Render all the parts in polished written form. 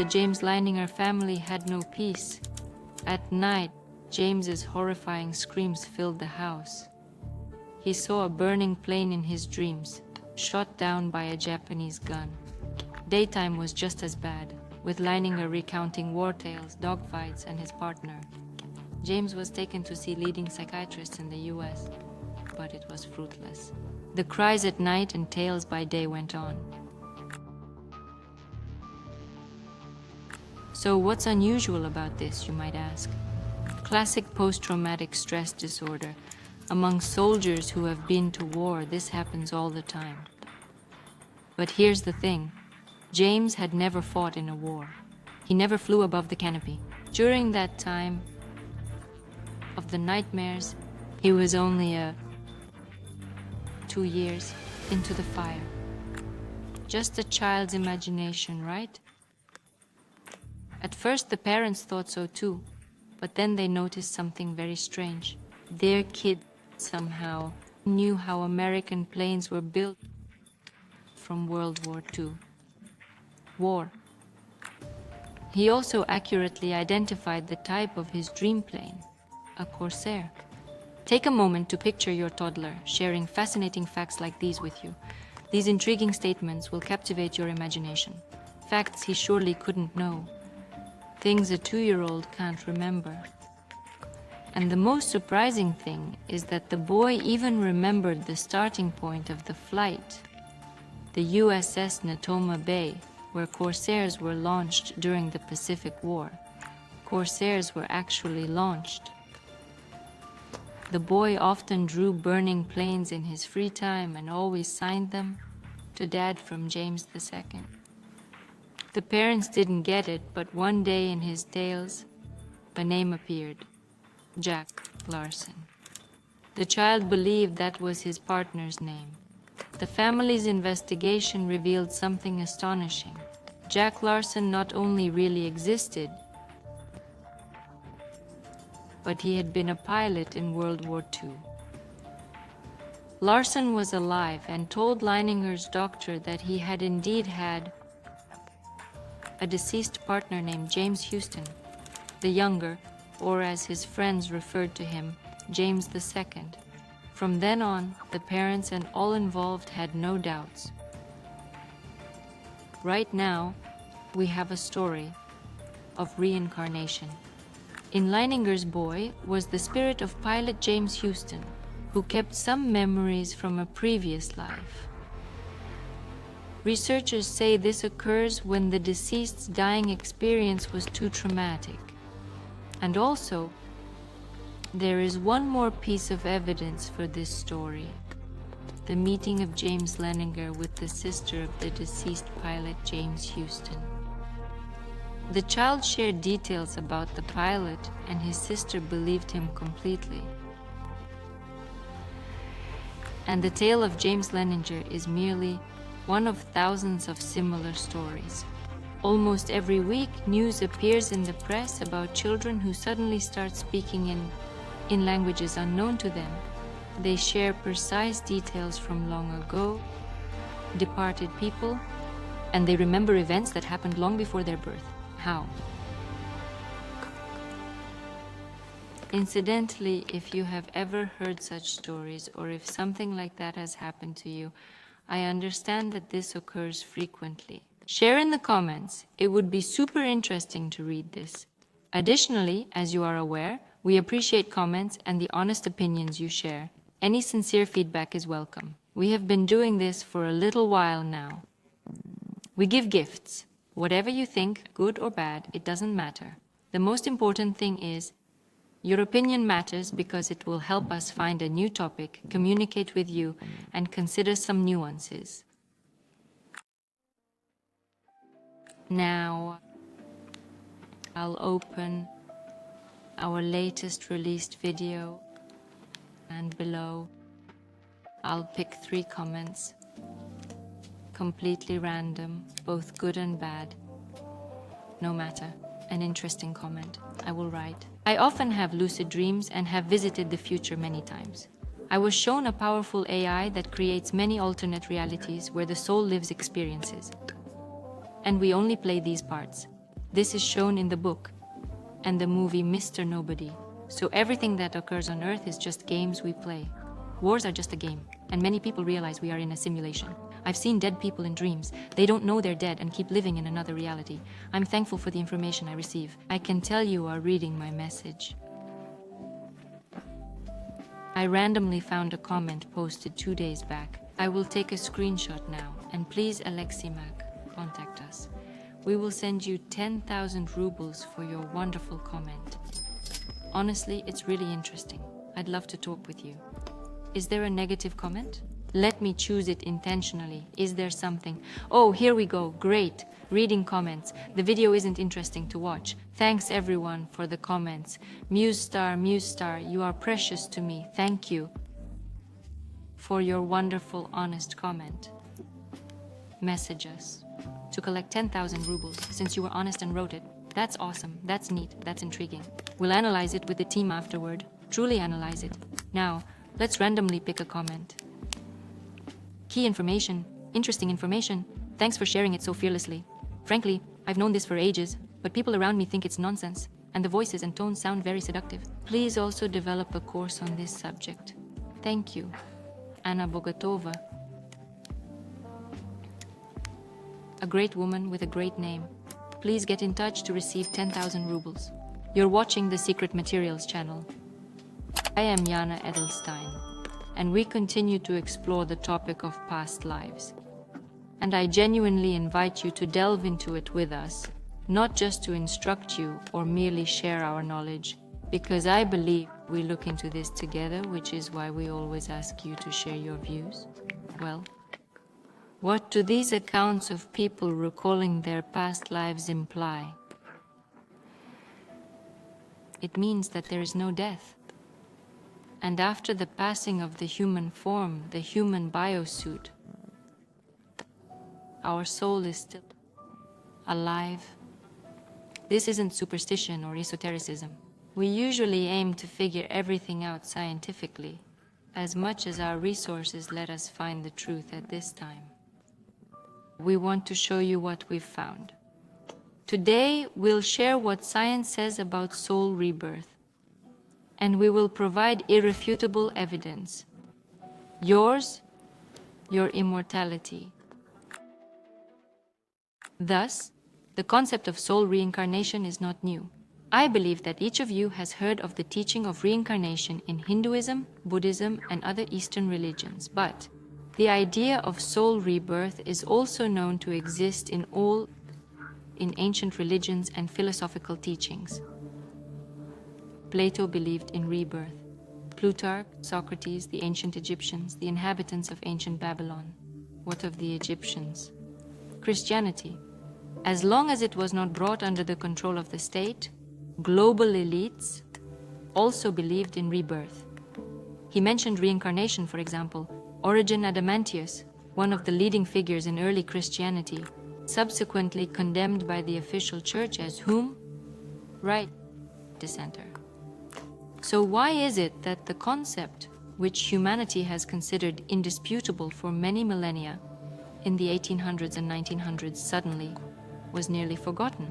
James Leininger family had no peace. At night, James's horrifying screams filled the house. He saw a burning plane in his dreams, shot down by a Japanese gun. Daytime was just as bad, with Leininger recounting war tales, dogfights, and his partner. James was taken to see leading psychiatrists in the US, but it was fruitless. The cries at night and tales by day went on. So what's unusual about this, you might ask? Classic post-traumatic stress disorder. Among soldiers who have been to war, this happens all the time. But here's the thing. James had never fought in a war. He never flew above the canopy. During that time of the nightmares, he was only 2 years into the fire. Just a child's imagination, right? At first, the parents thought so too, but then they noticed something very strange. Their kid somehow knew how American planes were built from World War II. War. He also accurately identified the type of his dream plane, a Corsair. Take a moment to picture your toddler sharing fascinating facts like these with you. These intriguing statements will captivate your imagination. Facts he surely couldn't know. Things a 2-year-old can't remember. And the most surprising thing is that the boy even remembered the starting point of the flight, the USS Natoma Bay, where Corsairs were launched during the Pacific War. Corsairs were actually launched. The boy often drew burning planes in his free time and always signed them to Dad from James II. The parents didn't get it, but one day in his tales, a name appeared, Jack Larson. The child believed that was his partner's name. The family's investigation revealed something astonishing. Jack Larson not only really existed, but he had been a pilot in World War II. Larson was alive and told Leininger's doctor that he had indeed had a deceased partner named James Houston, the younger, or as his friends referred to him, James II. From then on, the parents and all involved had no doubts. Right now, we have a story of reincarnation. In Leininger's boy was the spirit of pilot James Houston, who kept some memories from a previous life. Researchers say this occurs when the deceased's dying experience was too traumatic. And also, there is one more piece of evidence for this story: the meeting of James Leininger with the sister of the deceased pilot James Houston. The child shared details about the pilot, and his sister believed him completely. And the tale of James Leininger is merely one of thousands of similar stories. Almost every week, news appears in the press about children who suddenly start speaking in languages unknown to them. They share precise details from long ago, departed people, and they remember events that happened long before their birth. How? Incidentally, if you have ever heard such stories, or if something like that has happened to you, I understand that this occurs frequently. Share in the comments. It would be super interesting to read this. Additionally, as you are aware, we appreciate comments and the honest opinions you share. Any sincere feedback is welcome. We have been doing this for a little while now. We give gifts. Whatever you think, good or bad, it doesn't matter. The most important thing is, your opinion matters because it will help us find a new topic, communicate with you, and consider some nuances. Now, I'll open our latest released video, and below, I'll pick 3 comments, completely random, both good and bad. No matter, an interesting comment, I will write. I often have lucid dreams and have visited the future many times. I was shown a powerful AI that creates many alternate realities where the soul lives experiences. And we only play these parts. This is shown in the book and the movie Mr. Nobody. So everything that occurs on Earth is just games we play. Wars are just a game, and many people realize we are in a simulation. I've seen dead people in dreams. They don't know they're dead and keep living in another reality. I'm thankful for the information I receive. I can tell you are reading my message. I randomly found a comment posted 2 days back. I will take a screenshot now, and please Aleximac, contact us. We will send you 10,000 rubles for your wonderful comment. Honestly, it's really interesting. I'd love to talk with you. Is there a negative comment? Let me choose it intentionally. Is there something? Oh, here we go. Great. Reading comments. The video isn't interesting to watch. Thanks everyone for the comments. Muse Star, you are precious to me. Thank you for your wonderful, honest comment. Message us to collect 10,000 rubles since you were honest and wrote it. That's awesome. That's neat. That's intriguing. We'll analyze it with the team afterward. Truly analyze it. Now, let's randomly pick a comment. Key information, interesting information. Thanks for sharing it so fearlessly. Frankly, I've known this for ages, but people around me think it's nonsense, and the voices and tones sound very seductive. Please also develop a course on this subject. Thank you. Anna Bogatova. A great woman with a great name. Please get in touch to receive 10,000 rubles. You're watching the Secret Materials channel. I am Jana Edelstein, and we continue to explore the topic of past lives. And I genuinely invite you to delve into it with us, not just to instruct you or merely share our knowledge, because I believe we look into this together, which is why we always ask you to share your views. Well, what do these accounts of people recalling their past lives imply? It means that there is no death. And after the passing of the human form, the human biosuit, our soul is still alive. This isn't superstition or esotericism. We usually aim to figure everything out scientifically, as much as our resources let us find the truth at this time. We want to show you what we've found. Today, we'll share what science says about soul rebirth, and we will provide irrefutable evidence. Yours, your immortality. Thus, the concept of soul reincarnation is not new. I believe that each of you has heard of the teaching of reincarnation in Hinduism, Buddhism, and other Eastern religions, but the idea of soul rebirth is also known to exist in ancient religions and philosophical teachings. Plato believed in rebirth. Plutarch, Socrates, the ancient Egyptians, the inhabitants of ancient Babylon. What of the Egyptians? Christianity. As long as it was not brought under the control of the state, global elites also believed in rebirth. He mentioned reincarnation, for example. Origen Adamantius, one of the leading figures in early Christianity, subsequently condemned by the official church as whom? Right dissenter. So why is it that the concept, which humanity has considered indisputable for many millennia, in the 1800s and 1900s suddenly was nearly forgotten?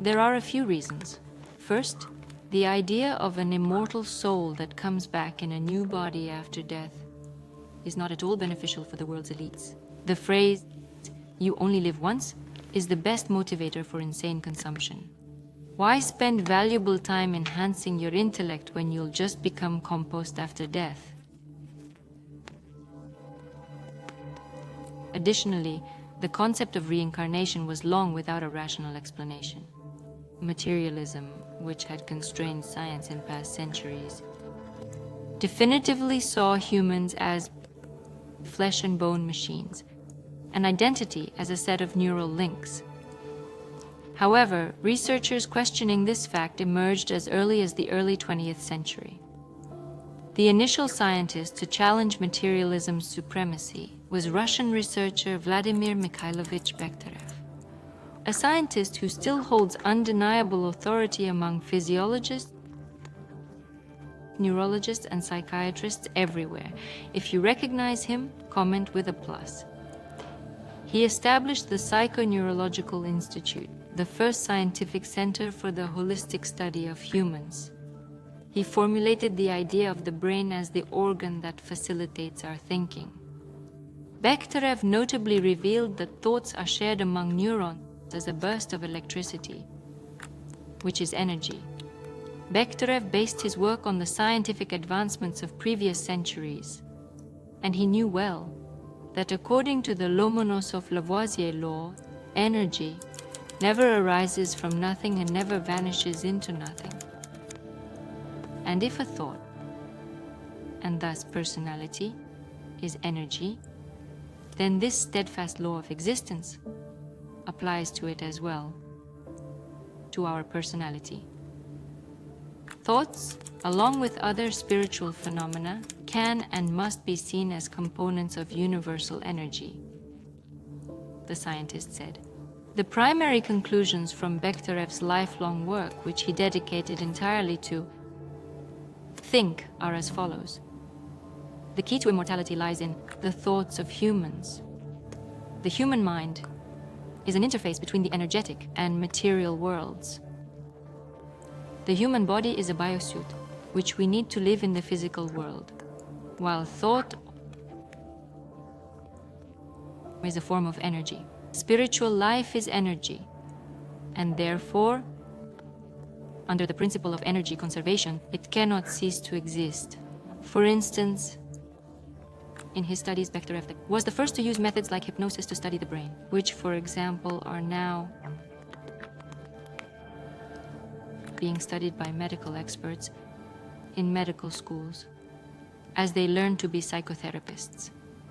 There are a few reasons. First, the idea of an immortal soul that comes back in a new body after death is not at all beneficial for the world's elites. The phrase, "you only live once," is the best motivator for insane consumption. Why spend valuable time enhancing your intellect when you'll just become compost after death? Additionally, the concept of reincarnation was long without a rational explanation. Materialism, which had constrained science in past centuries, definitively saw humans as flesh and bone machines, and identity as a set of neural links. However, researchers questioning this fact emerged as early as the early 20th century. The initial scientist to challenge materialism's supremacy was Russian researcher Vladimir Mikhailovich Bekhterev, a scientist who still holds undeniable authority among physiologists, neurologists, and psychiatrists everywhere. If you recognize him, comment with a plus. He established the Psychoneurological Institute, the first scientific center for the holistic study of humans. He formulated the idea of the brain as the organ that facilitates our thinking. Bekhterev notably revealed that thoughts are shared among neurons as a burst of electricity, which is energy. Bekhterev based his work on the scientific advancements of previous centuries, and he knew well that according to the Lomonosov-Lavoisier law, energy never arises from nothing and never vanishes into nothing. And if a thought, and thus personality, is energy, then this steadfast law of existence applies to it as well, to our personality. Thoughts, along with other spiritual phenomena, can and must be seen as components of universal energy, the scientist said. The primary conclusions from Bekhterev's lifelong work, which he dedicated entirely to think, are as follows. The key to immortality lies in the thoughts of humans. The human mind is an interface between the energetic and material worlds. The human body is a biosuit, which we need to live in the physical world, while thought is a form of energy. Spiritual life is energy, and therefore, under the principle of energy conservation, it cannot cease to exist. For instance, in his studies, Bekhterev was the first to use methods like hypnosis to study the brain, which, for example, are now being studied by medical experts in medical schools as they learn to be psychotherapists.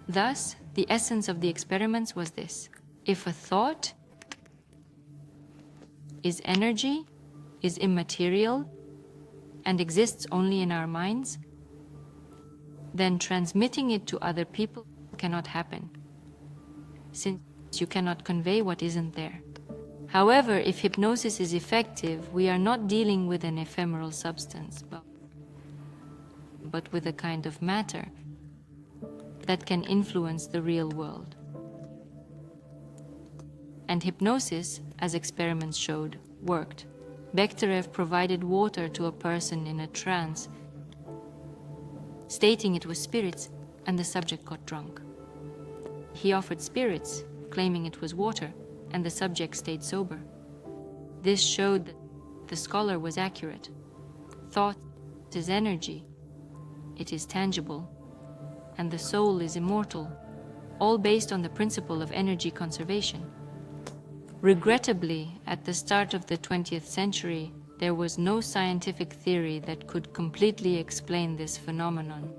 Thus, the essence of the experiments was this. If a thought is energy, is immaterial, and exists only in our minds, then transmitting it to other people cannot happen, since you cannot convey what isn't there. However, if hypnosis is effective, we are not dealing with an ephemeral substance, but with a kind of matter that can influence the real world. And hypnosis, as experiments showed, worked. Bekhterev provided water to a person in a trance, stating it was spirits, and the subject got drunk. He offered spirits, claiming it was water, and the subject stayed sober. This showed that the scholar was accurate. Thought is energy, it is tangible, and the soul is immortal, all based on the principle of energy conservation. Regrettably, at the start of the 20th century, there was no scientific theory that could completely explain this phenomenon.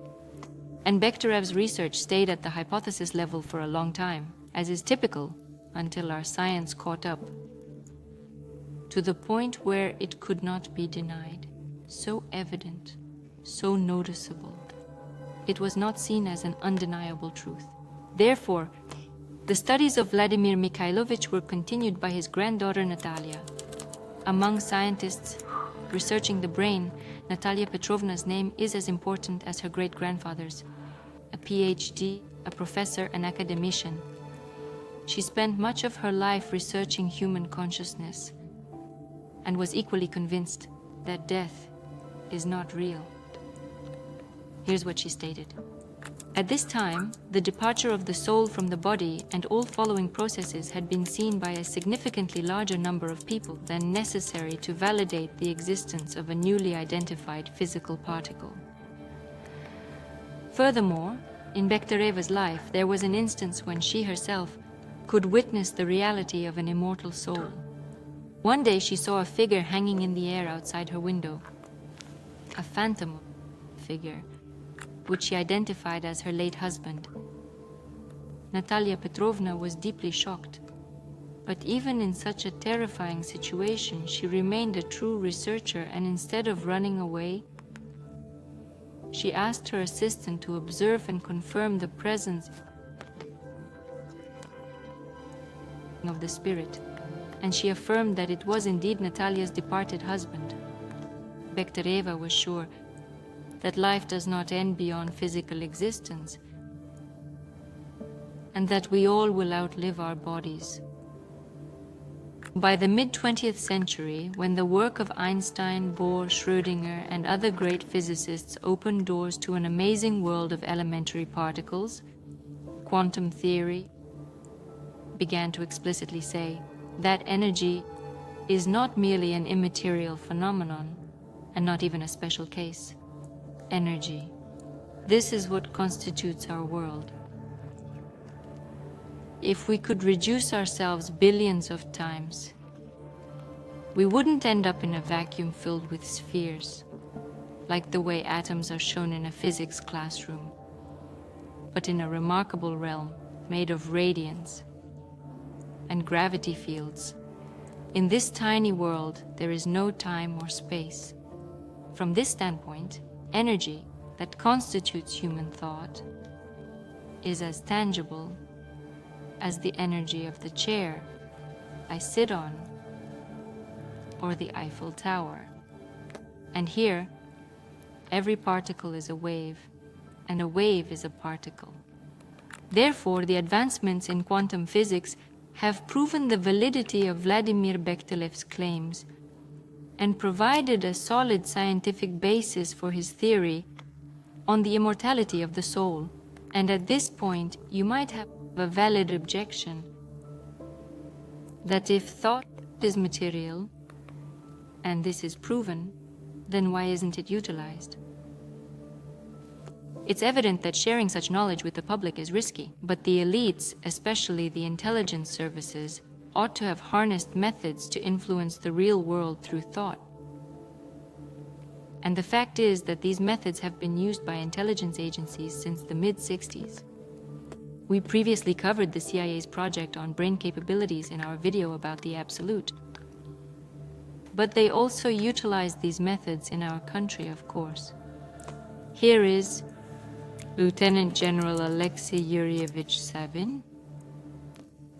And Bekhtérev's research stayed at the hypothesis level for a long time, as is typical, until our science caught up, to the point where it could not be denied. So evident, so noticeable. It was not seen as an undeniable truth. Therefore, the studies of Vladimir Mikhailovich were continued by his granddaughter Natalia. Among scientists researching the brain, Natalia Petrovna's name is as important as her great-grandfather's. A PhD, a professor, an academician. She spent much of her life researching human consciousness and was equally convinced that death is not real. Here's what she stated. At this time, the departure of the soul from the body and all following processes had been seen by a significantly larger number of people than necessary to validate the existence of a newly identified physical particle. Furthermore, in Bekhtereva's life, there was an instance when she herself could witness the reality of an immortal soul. One day she saw a figure hanging in the air outside her window, a phantom figure, which she identified as her late husband. Natalia Petrovna was deeply shocked, but even in such a terrifying situation, she remained a true researcher, and instead of running away, she asked her assistant to observe and confirm the presence of the spirit, and she affirmed that it was indeed Natalia's departed husband. Bektereva was sure that life does not end beyond physical existence, and that we all will outlive our bodies. By the mid-20th century, when the work of Einstein, Bohr, Schrödinger, and other great physicists opened doors to an amazing world of elementary particles, quantum theory began to explicitly say that energy is not merely an immaterial phenomenon, and not even a special case. Energy. This is what constitutes our world. If we could reduce ourselves billions of times, we wouldn't end up in a vacuum filled with spheres, like the way atoms are shown in a physics classroom, but in a remarkable realm made of radiance and gravity fields. In this tiny world, there is no time or space. From this standpoint, energy that constitutes human thought is as tangible as the energy of the chair I sit on or the Eiffel Tower. And here, every particle is a wave, and a wave is a particle. Therefore, the advancements in quantum physics have proven the validity of Vladimir Bekhterev's claims and provided a solid scientific basis for his theory on the immortality of the soul. And at this point, you might have a valid objection that if thought is material, and this is proven, then why isn't it utilized? It's evident that sharing such knowledge with the public is risky, but the elites, especially the intelligence services, ought to have harnessed methods to influence the real world through thought. And the fact is that these methods have been used by intelligence agencies since the mid-60s. We previously covered the CIA's project on brain capabilities in our video about the Absolute. But they also utilized these methods in our country, of course. Here is Lieutenant General Alexei Yuryevich Savin.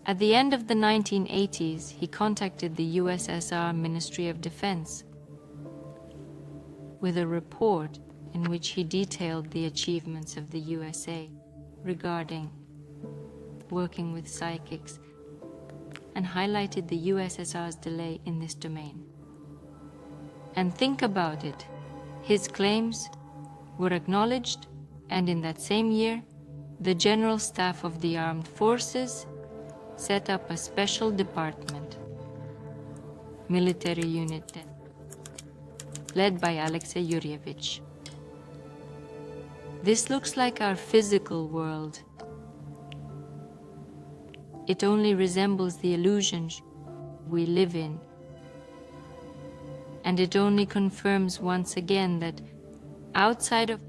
At the end of the 1980s, he contacted the USSR Ministry of Defense with a report in which he detailed the achievements of the USA regarding working with psychics and highlighted the USSR's delay in this domain. And think about it, his claims were acknowledged, and in that same year, the General Staff of the Armed Forces set up a special department, military unit, led by Alexei Yuryevich. This looks like our physical world. It only resembles the illusion we live in. And it only confirms once again that outside of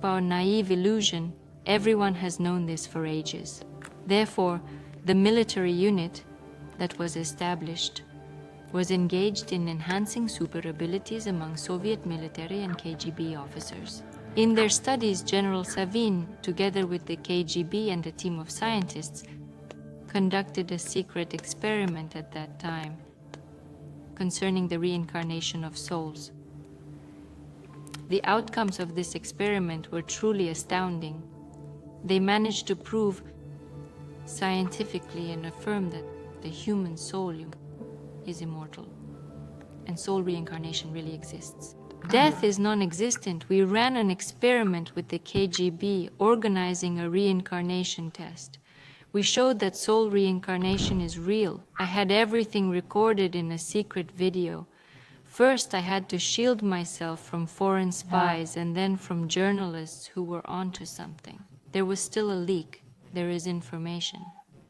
our naive illusion, everyone has known this for ages. Therefore, the military unit that was established was engaged in enhancing super abilities among Soviet military and KGB officers. In their studies, General Savin, together with the KGB and a team of scientists, conducted a secret experiment at that time concerning the reincarnation of souls. The outcomes of this experiment were truly astounding. They managed to prove scientifically and affirm that the human soul is immortal, and soul reincarnation really exists. Death is non-existent. We ran an experiment with the KGB organizing a reincarnation test. We showed that soul reincarnation is real. I had everything recorded in a secret video. First, I had to shield myself from foreign spies and then from journalists who were onto something. There was still a leak. There is information.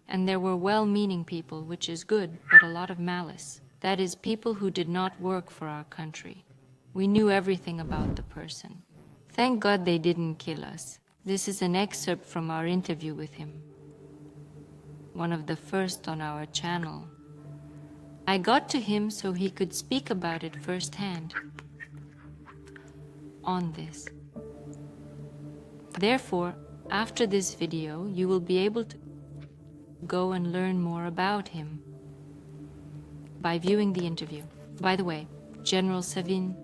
And there were well-meaning people, which is good, but a lot of malice. That is, people who did not work for our country. We knew everything about the person. Thank God they didn't kill us. This is an excerpt from our interview with him, one of the first on our channel. I got to him so he could speak about it firsthand on this. Therefore, after this video, you will be able to go and learn more about him by viewing the interview. By the way, General Savin,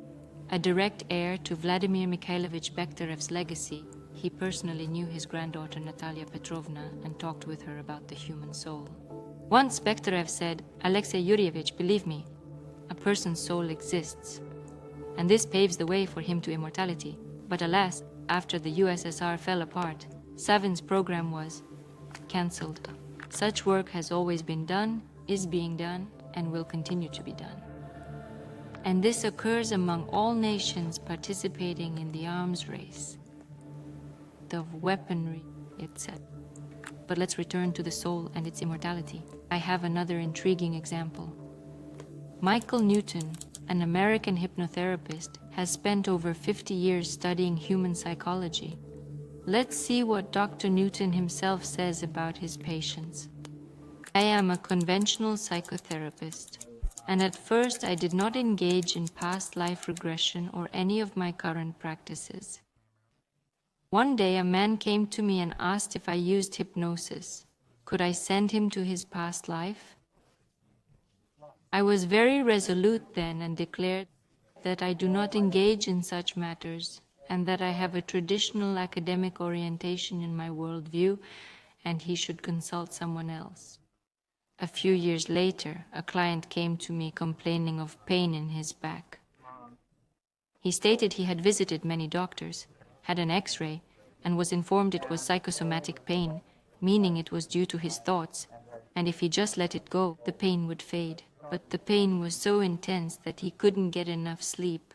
a direct heir to Vladimir Mikhailovich Bekhterev's legacy, he personally knew his granddaughter Natalia Petrovna and talked with her about the human soul. Once Bekhterev said, "Alexei Yuryevich, believe me, a person's soul exists," and this paves the way for him to immortality. But alas, after the USSR fell apart, Savin's program was cancelled. Such work has always been done, is being done, and will continue to be done. And this occurs among all nations participating in the arms race, the weaponry, etc. But let's return to the soul and its immortality. I have another intriguing example. Michael Newton, an American hypnotherapist, has spent over 50 years studying human psychology. Let's see what Dr. Newton himself says about his patients. I am a conventional psychotherapist, and at first I did not engage in past life regression or any of my current practices. One day a man came to me and asked if I used hypnosis. Could I send him to his past life? I was very resolute then and declared that I do not engage in such matters and that I have a traditional academic orientation in my worldview and he should consult someone else. A few years later, a client came to me complaining of pain in his back. He stated he had visited many doctors, had an X-ray, and was informed it was psychosomatic pain, meaning it was due to his thoughts, and if he just let it go, the pain would fade. But the pain was so intense that he couldn't get enough sleep.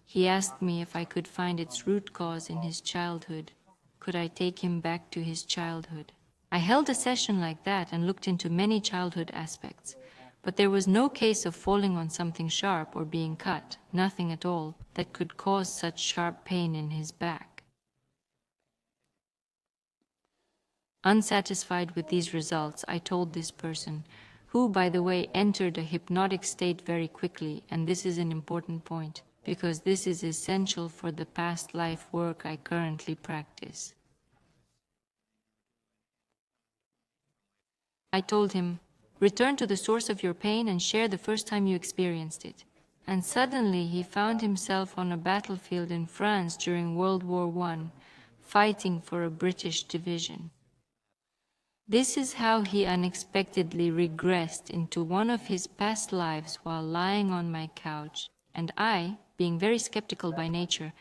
He asked me if I could find its root cause in his childhood. Could I take him back to his childhood? I held a session like that and looked into many childhood aspects, but there was no case of falling on something sharp or being cut, nothing at all, that could cause such sharp pain in his back. Unsatisfied with these results, I told this person, who, by the way, entered a hypnotic state very quickly, and this is an important point, because this is essential for the past life work I currently practice. I told him, return to the source of your pain and share the first time you experienced it. And suddenly he found himself on a battlefield in France during World War I, fighting for a British division. This is how he unexpectedly regressed into one of his past lives while lying on my couch, and I, being very skeptical by nature,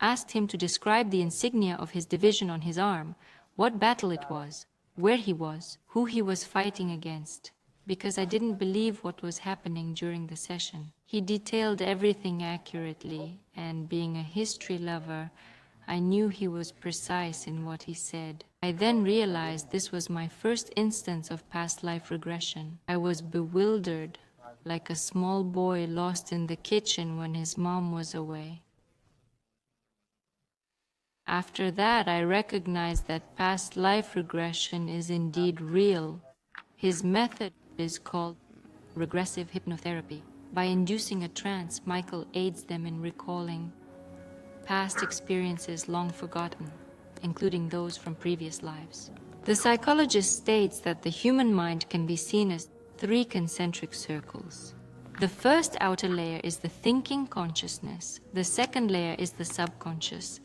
asked him to describe the insignia of his division on his arm, what battle it was, where he was, who he was fighting against, because I didn't believe what was happening during the session. He detailed everything accurately, and being a history lover, I knew he was precise in what he said. I then realized this was my first instance of past life regression. I was bewildered, like a small boy lost in the kitchen when his mom was away. After that, I recognized that past life regression is indeed real. His method is called regressive hypnotherapy. By inducing a trance, Michael aids them in recalling past experiences long forgotten, including those from previous lives. The psychologist states that the human mind can be seen as 3 concentric circles. The first outer layer is the thinking consciousness, the second layer is the subconscious,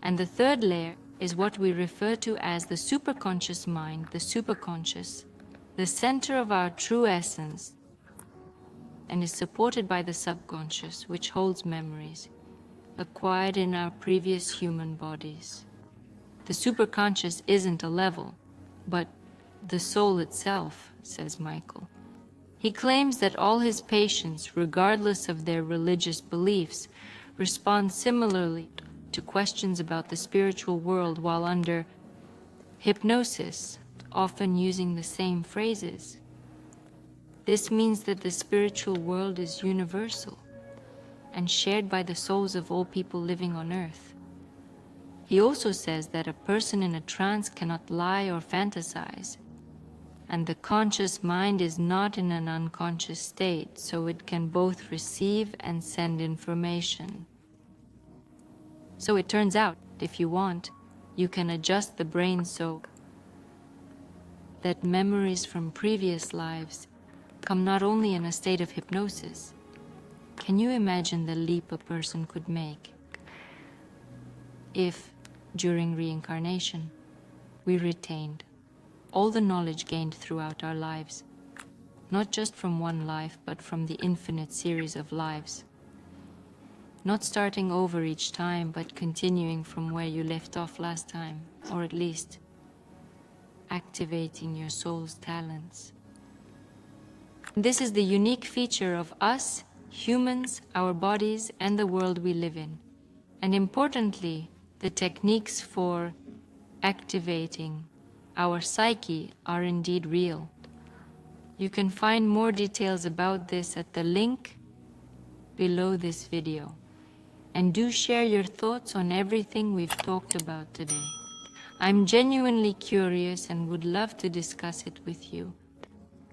and the third layer is what we refer to as the superconscious mind, the superconscious, the center of our true essence, and is supported by the subconscious, which holds memories acquired in our previous human bodies. The superconscious isn't a level, but the soul itself, says Michael. He claims that all his patients, regardless of their religious beliefs, respond similarly to questions about the spiritual world while under hypnosis, often using the same phrases. This means that the spiritual world is universal and shared by the souls of all people living on earth. He also says that a person in a trance cannot lie or fantasize, and the conscious mind is not in an unconscious state, so it can both receive and send information. So it turns out, if you want, you can adjust the brain so that memories from previous lives come not only in a state of hypnosis. Can you imagine the leap a person could make if, during reincarnation, we retained all the knowledge gained throughout our lives not just from one life, but from the infinite series of lives. Not starting over each time, but continuing from where you left off last time, or at least activating your soul's talents. This is the unique feature of us, humans, our bodies, and the world we live in. And importantly, the techniques for activating our psyche are indeed real. You can find more details about this at the link below this video. And do share your thoughts on everything we've talked about today. I'm genuinely curious and would love to discuss it with you.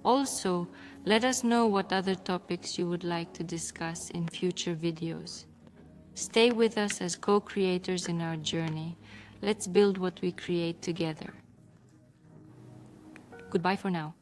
Also, let us know what other topics you would like to discuss in future videos. Stay with us as co-creators in our journey. Let's build what we create together. Goodbye for now.